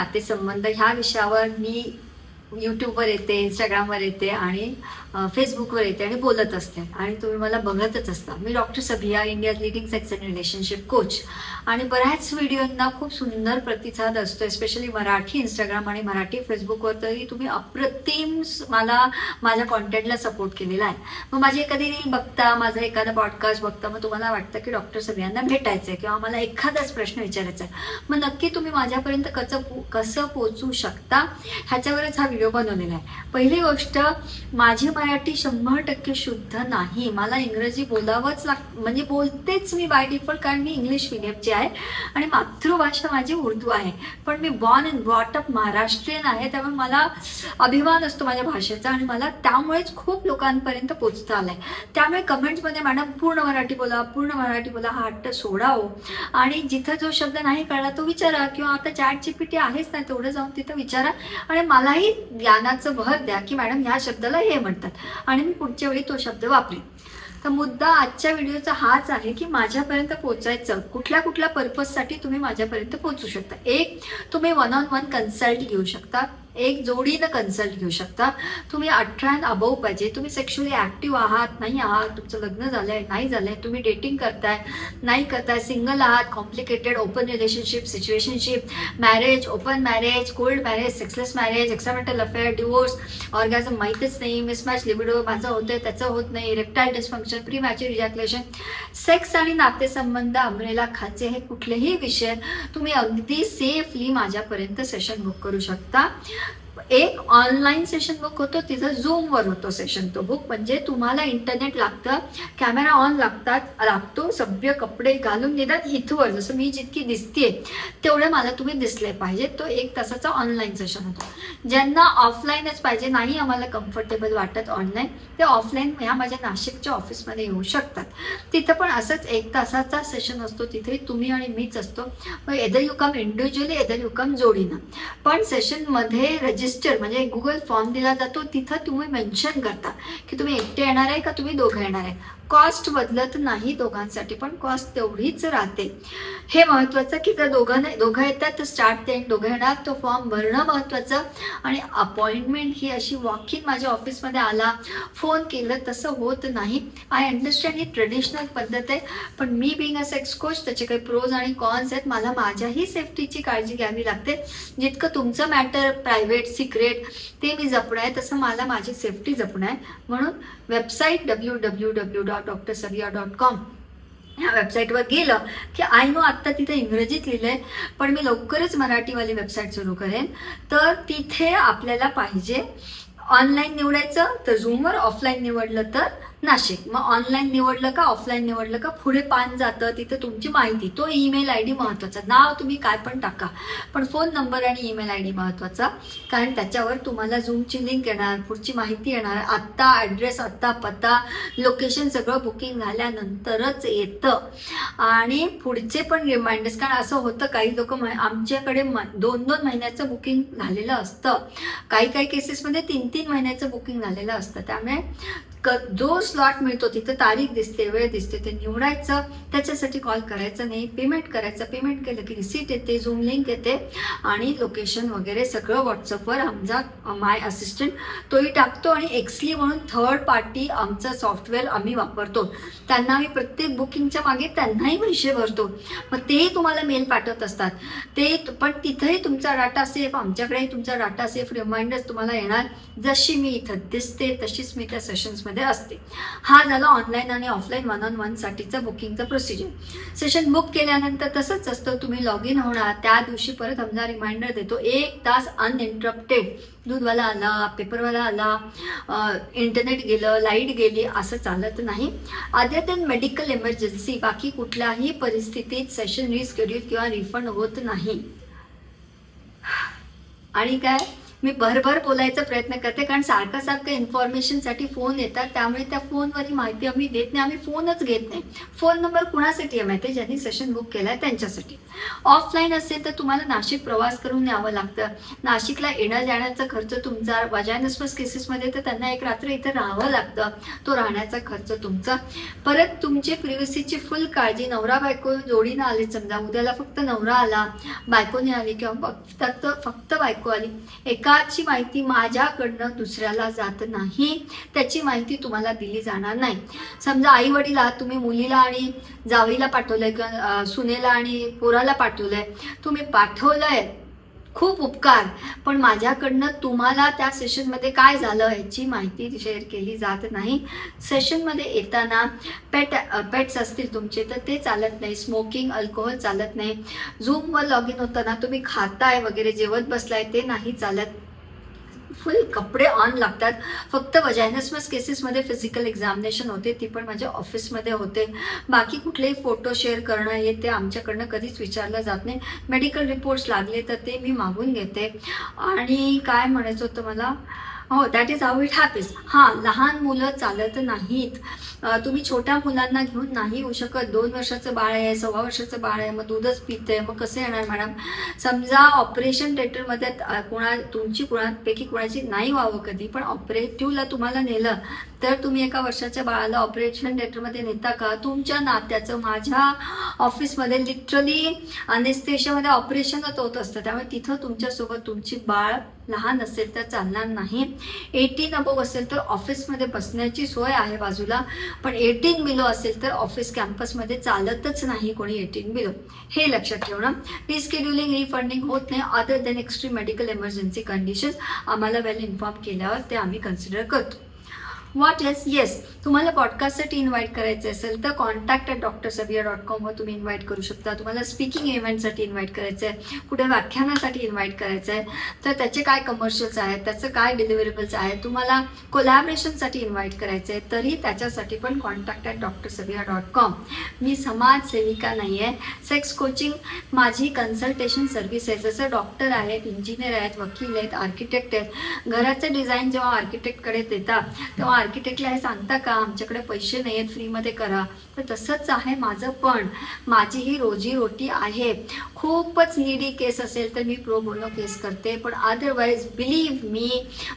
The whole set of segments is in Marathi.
नातेसंबंध ह्या विषयावर मी यूट्यूबवर येते, इंस्टाग्रामवर येते आणि फेसबुकवर येते आणि बोलत असते आणि तुम्ही मला बघतच असता. मी doctor Sabhiya, India leading sex and relationship coach, आणि बऱ्याच व्हिडिओंना खूप सुंदर प्रतिसाद असतो, स्पेशली मराठी इंस्टाग्राम आणि मराठी फेसबुकवर. तरी तुम्ही अप्रतिम मला माझ्या कॉन्टेंटला सपोर्ट केलेला आहे. मग माझी एखादी रील बघता, माझा एखादा पॉडकास्ट बघता, मग तुम्हाला वाटतं की डॉक्टर सभियांना भेटायचं आहे किंवा मला एखादाच प्रश्न विचारायचा आहे, मग नक्की तुम्ही माझ्यापर्यंत कसं पोहोचू शकता ह्याच्यावरच हा व्हिडिओ बनवलेला आहे. पहिली गोष्ट, माझी मराठी 100% शुद्ध नाही. मला इंग्रजी बोलावंच म्हणजे बोलतेच मी बाय डिफॉल्ट, कारण मी इंग्लिश मीडियमची आहे आणि मातृभाषा माझी उर्दू आहे. पण मी born and brought up Maharashtrian आहे, त्यामुळे मला अभिमान असतो माझ्या भाषेचा आणि मला त्यामुळेच खूप लोकांपर्यंत पोचता आलाय. त्यामुळे कमेंट्समध्ये मॅडम पूर्ण मराठी बोला, पूर्ण मराठी बोला, हा हट्ट सोडा हो, आणि जिथं जो शब्द नाही कळला तो विचारा, किंवा आता ChatGPT आहेच ना, तेवढं जाऊन तिथं विचारा आणि मलाही ज्ञानाचं भर द्या की मॅडम ह्या शब्दाला हे म्हणतात आणि मी पुढच्या वेळी तो शब्द वापरेन. तर मुद्दा आजच्या व्हिडिओचा हाच आहे की माझ्यापर्यंत पोहोचायचं कुठल्या पर्पजसाठी तुम्ही माझ्यापर्यंत पोहोचू शकता. एक, तुम्ही 1-on-1 कन्सल्ट घेऊ शकता. एक, जोडीनं कन्सल्ट घेऊ शकता. तुम्ही 18 अबव पाहिजे, तुम्ही सेक्शुअली ऍक्टिव्ह आहात, नाही आहात, तुमचं लग्न झालंय, नाही झालंय, तुम्ही डेटिंग करताय, नाही करताय, सिंगल आहात, complicated, open relationship, situationship, marriage, open marriage, cold marriage, sexless marriage, extramarital affair, divorce, orgasm माहीतच नाही, मिसमॅच लिबिडो, माझं होतंय त्याचं होत नाही, erectile dysfunction, premature ejaculation, sex आणि नातेसंबंध अमरेला खालचे हे कुठलेही विषय तुम्ही अगदी सेफली माझ्यापर्यंत सेशन बुक करू शकता. एक ऑनलाईन सेशन बुक होतो, तिथं झूमवर होतो सेशन तो बुक. म्हणजे तुम्हाला इंटरनेट लागतं, कॅमेरा ऑन लागतो, सभ्य कपडे घालून निदान इथवर जसं मी जितकी दिसते तेवढे मला तुम्ही दिसले पाहिजे. तो 1 तासाचा ऑनलाईन सेशन होतो. ज्यांना ऑफलाईनच पाहिजे, नाही आम्हाला कम्फर्टेबल वाटत ऑनलाईन, ते ऑफलाईन ह्या माझ्या नाशिकच्या ऑफिसमध्ये येऊ शकतात. तिथं पण असंच 1 तासाचा सेशन असतो. तिथे तुम्ही आणि मीच असतो. मग either you come individually, either you come जोडीनं. पण सेशनमध्ये रजिस्टर म्हणजे गुगल फॉर्म दिला जातो, तिथं तुम्ही मेन्शन करता की तुम्ही एकटे येणार आहे का तुम्ही दोघं येणार आहे. कॉस्ट बदलत नाही दोघांसाठी, पण कॉस्ट तेवढीच राहते. हे महत्त्वाचं की जर दोघं येतात तर स्टार्ट ते दोघं येणार, तो फॉर्म भरणं महत्त्वाचं. आणि अपॉइंटमेंट ही अशी वॉक इन माझ्या ऑफिसमध्ये आला, फोन केलं, तसं होत नाही. आय अंडरस्टँड, ही ट्रेडिशनल पद्धत आहे, पण मी बिंग अ सेक्स कोच त्याचे काही प्रोज आणि कॉन्स आहेत. मला माझ्याही सेफ्टीची काळजी घ्यावी लागते. जितकं तुमचं मॅटर प्रायव्हेट सिक्रेट ते मी जपणं आहे, तसं मला माझी सेफ्टी जपणं आहे. म्हणून वेबसाईट www.drsavia.com ह्या वेबसाईटवर गेलं की आय नो आत्ता तिथे इंग्रजीत लिहिलंय, पण मी लवकरच मराठीवाली वेबसाईट सुरू करेन. तर तिथे आपल्याला पाहिजे ऑनलाईन निवडायचं तर झूमवर, ऑफलाईन निवडलं तर नाशिक. मग ऑनलाईन निवडलं का ऑफलाईन निवडलं का पुढे पान जातं, तिथे तुमची माहिती, तो ईमेल ID महत्त्वाचा. नाव तुम्ही काय पण टाका, पण फोन नंबर आणि ईमेल ID महत्त्वाचा, कारण त्याच्यावर तुम्हाला झूमची लिंक येणार, पुढची माहिती येणार. आत्ता ॲड्रेस, आत्ता पत्ता, लोकेशन सगळं बुकिंग झाल्यानंतरच येतं. आणि पुढचे पण रिमाइंडर्स, कारण असं होतं काही लोक आमच्याकडे 2-2 महिन्याचं बुकिंग झालेलं असतं, काही केसेसमध्ये 3-3 महिन्याचं बुकिंग झालेलं असतं. त्यामुळे जो स्लॉट मिळतो तिथं तारीख दिसते, वेळ दिसते, ते निवडायचं. त्याच्यासाठी कॉल करायचं नाही, पेमेंट करायचं. पेमेंट केलं की रिसीट येते, झूम लिंक येते आणि लोकेशन वगैरे सगळं व्हॉट्सअपवर आमचा माय असिस्टंट तोही टाकतो. आणि एक्सली म्हणून थर्ड पार्टी आमचं सॉफ्टवेअर आम्ही वापरतो, त्यांना आम्ही प्रत्येक बुकिंगच्या मागे त्यांनाही पैसे भरतो. मग तेही तुम्हाला मेल पाठवत असतात ते, पण तिथंही तुमचा डाटा सेफ, आमच्याकडेही तुमचा डाटा सेफ, रिमाइंडर्स तुम्हाला येणार. जशी मी इथं दिसते तशीच मी त्या सेशन्समध्ये असते. हा झाला ऑनलाईन आणि ऑफलाईन 1-on-1 साठीचा बुकिंगचा प्रोसिजर. सेशन बुक केल्यानंतर तसंच असतं, तुम्ही लॉग इन होणार, त्या दिवशी परत आमचा रिमाइंडर देतो. 1 तास अनइंटरप्टेड. दूधवाला आला, पेपरवाला आला, इंटरनेट गेलं, लाईट गेली, असं चालत नाही. अदर दॅन मेडिकल इमर्जन्सी बाकी कुठल्याही परिस्थितीत सेशन रिस्केड्यूल किंवा रिफंड होत नाही. आणि काय, मी भरभर बोलायचा प्रयत्न करते, कारण सारखं इन्फॉर्मेशनसाठी फोन येतात, त्यामुळे त्या फोनवरील माहिती आम्ही देत नाही, आम्ही फोनच घेत नाही. फोन नंबर कुणासाठी आहे माहिती आहे, ज्यांनी सेशन बुक केलाय त्यांच्यासाठी. ऑफलाईन असेल तर तुम्हाला नाशिक प्रवास करून न्यावं लागतं. नाशिकला येण्या जाण्याचा खर्च तुमचा. वजायनसमस केसेसमध्ये तर त्यांना एक रात्र इथं राहावं लागतं, तो राहण्याचा खर्च तुमचा. परत तुमची प्रिव्हसीची फुल काळजी. नवरा बायको जोडीनं आले समजा, उद्याला फक्त नवरा आला, बायकोने आली किंवा फक्त बायको आली, एकाची माहिती माझ्याकडनं दुसऱ्याला जात नाही, त्याची माहिती तुम्हाला दिली जाणार नाही. समजा आई वडील आहात, तुम्ही मुलीला आणि जावईला पाठवलंय किंवा सुनेला आणि पोराला पाठवलंय, तुम्ही पाठवलंय, खूप उपकार, पण माझ्याकडनं तुम्हाला त्या सेशनमध्ये काय झालं याची माहिती शेअर केली जात नाही. सेशनमध्ये येताना पेट्स असतील तुमचे तर ते चालत नाही. स्मोकिंग, अल्कोहोल चालत नाही. झूमवर लॉग इन होताना तुम्ही खाताय वगैरे, जेवत बसलाय ते नाही चालत. फुल कपडे ऑन लागतात. फक्त वजायनसमस केसेसमध्ये फिजिकल एक्झामिनेशन होते, ती पण माझ्या ऑफिसमध्ये होते. बाकी कुठलेही फोटो शेअर करणं हे ते आमच्याकडनं कधीच विचारलं जात नाही. मेडिकल रिपोर्ट्स लागले तर ते मी मागून घेते. आणि काय म्हणायचं होतं मला, हो, that is how it happens. हां, लहान मुलं चालत नाहीत. तुम्ही छोट्या मुलांना घेऊन नाही येऊ शकत. 2 वर्षाचं बाळ आहे, 1.25 वर्षाचं बाळ आहे, मग दूधच पिते, मग कसं येणार मॅडम? समजा ऑपरेशन थिएटरमध्ये तुमची कुणापैकी कुणाची नाही व्हावं कधी, पण ऑपरेटिव्हला तुम्हाला नेलं तर तुम्ही एका वर्षाच्या बाळाला ऑपरेशन थिएटरमध्ये नेता का? तुमच्या नात्याचं. माझ्या ऑफिसमध्ये लिटरली अनेस्थेशियामध्ये ऑपरेशनच होत असतं, त्यामुळे तिथं तुमच्यासोबत तुमची बाळ लहान असेल तर चालणार नाही. 18 अबोव असेल तर ऑफिसमध्ये बसण्याची सोय आहे बाजूला, पण 18 बिलो असेल तर ऑफिस कॅम्पसमध्ये चालतच नाही कोणी 18 बिलो. हे लक्षात ठेवणं. रिस्केड्युलिंग, रिफंडिंग होत नाही other than extreme medical emergency conditions. आम्हाला वेल इन्फॉर्म केल्यावर ते आम्ही कन्सिडर करतो. What else? येस, तुम्हाला पॉडकास्टसाठी इन्व्हाइट करायचं असेल तर contact@drsabia.com वर तुम्ही इन्व्हाइट करू शकता. तुम्हाला स्पीकिंग इव्हेंटसाठी इन्व्हाइट करायचं आहे, कुठे व्याख्यानासाठी इन्व्हाइट करायचं आहे तर त्याचे काय कमर्शियल्स आहेत, त्याचं काय डिलिव्हरेबल्स आहेत, तुम्हाला कोलॅबरेशनसाठी इन्व्हाइट करायचं आहे तरी त्याच्यासाठी पण contact@drsabia.com. मी समाजसेविका नाही आहे. सेक्स कोचिंग माझी कन्सल्टेशन सर्व्हिस आहे. जसं डॉक्टर आहेत, इंजिनियर आहेत, वकील आहेत, आर्किटेक्ट आहेत. घराचं डिझाईन जेव्हा आर्किटेक्टकडे देतात तेव्हा आर्किटेक्टला हे सांगता का आमच्याकडे पैसे नाही आहेत, फ्रीमध्ये करा? तर तसंच आहे माझं पण. माझी ही रोजीरोटी आहे. खूपच नीडी केस असेल तर मी प्रो बोनो केस करते, पण otherwise believe me,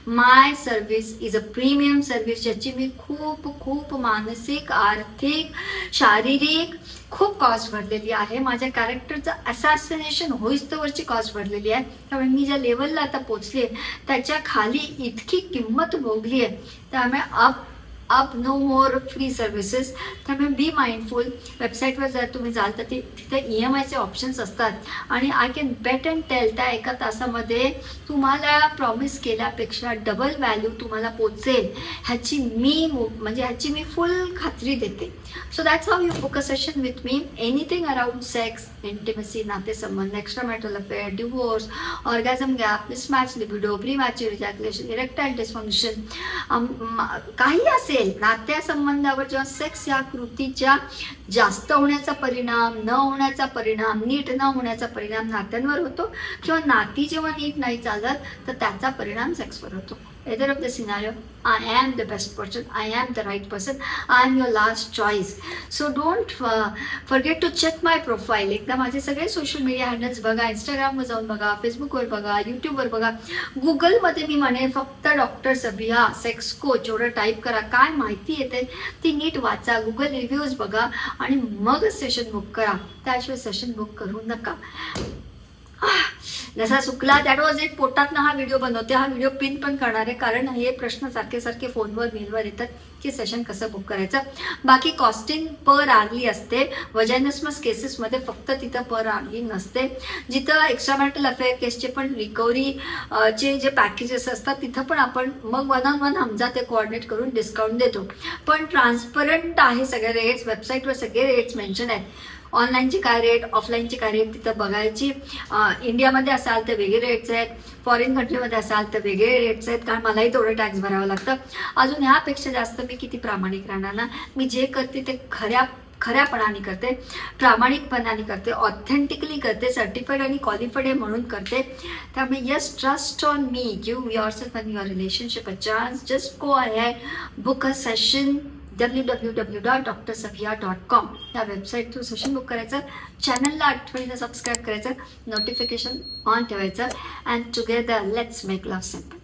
my service is a premium service, ज्याची मी खूप खूप मानसिक, आर्थिक, शारीरिक खूप कॉस्ट भरलेली आहे. माझ्या कॅरेक्टरचं असॅसिनेशन होईस्तोवरची कॉस्ट भरलेली आहे. त्यामुळे मी ज्या लेवलला आता पोचले त्याच्या खाली इतकी किंमत भोगली आहे. त्यामुळे up no more free services. त्यामुळे बी माइंडफुल. वेबसाईटवर जर तुम्ही जाल तर तिथे EMIचे ऑप्शन्स असतात आणि I can bet and tell त्या 1 तासामध्ये तुम्हाला प्रॉमिस केल्यापेक्षा डबल व्हॅल्यू तुम्हाला पोचेल ह्याची मी फुल खात्री देते. So that's how you book a session with me. Anything around sex, intimacy, नातेसंबंध, extra marital affair, divorce, orgasm gap, mismatch libido, premature ejaculation, erectile dysfunction, काही असेल नात्यासंबंधावर जेव्हा सेक्स या कृतीच्या जास्त होण्याचा परिणाम, न होण्याचा परिणाम, नीट न होण्याचा परिणाम नात्यांवर होतो किंवा नाती जेव्हा नीट नाही चालत तर त्याचा परिणाम सेक्सवर होतो. Either of the scenario, I am the best person, I am the right person, I am your last choice. So don't forget to check my profile. एकदा माझे सगळे सोशल मीडिया हँडल्स बघा. इंस्टाग्रामवर जाऊन बघा, फेसबुकवर बघा, यूट्यूबवर बघा. गुगलमध्ये मी म्हणेन फक्त डॉक्टर सबिया सेक्स कोच एवढं टाईप करा. काय माहिती येते ती नीट वाचा, गुगल रिव्ह्यूज बघा आणि मगच सेशन बुक करा. त्याशिवाय सेशन बुक करू नका. जसा चुकला दॅट वॉज इट. पोटातनं हा व्हिडिओ बनवते. हा व्हिडिओ पिन पण करणार आहे कारण हे प्रश्न सारखे फोनवर मेलवर येतात की सेशन कसं बुक करायचं. बाकी कॉस्टिंग पर आरली असते. वजायनसमस केसेसमध्ये फक्त तिथं पर आरली नसते. जिथं एक्स्ट्रा मॅरिटल अफेअर केसचे पण रिकव्हरी चे जे पॅकेजेस असतात तिथं पण आपण मग 1-on-1 हमजा ते कोऑर्डिनेट करून डिस्काउंट देतो. पण ट्रान्सपरंट आहे सगळे रेट्स. वेबसाईटवर सगळे रेट्स मेन्शन आहेत. ऑनलाईनची काय रेट, ऑफलाईनची काय रेट तिथं बघायची. इंडियामध्ये असाल तर वेगळे रेट्स आहेत, फॉरेन कंट्रीमध्ये असाल तर वेगळे रेट्स आहेत, कारण मलाही तेवढं टॅक्स भरावं लागतं. अजून ह्यापेक्षा जास्त मी किती प्रामाणिक राहणार ना. मी जे करते ते खऱ्यापणाने करते, प्रामाणिकपणाने करते, ऑथेंटिकली करते, सर्टिफाईड आणि क्वालिफाईड आहे म्हणून करते. त्यामुळे yes, trust on me, give yourself and your relationship a chance. Just go ahead, book a session, www.drsabhiya.com या वेबसाईट थ्रू सेशन बुक करायचं. चॅनलला आठवणीनं सबस्क्राईब करायचं, नोटिफिकेशन ऑन ठेवायचं. And together let's make love simple.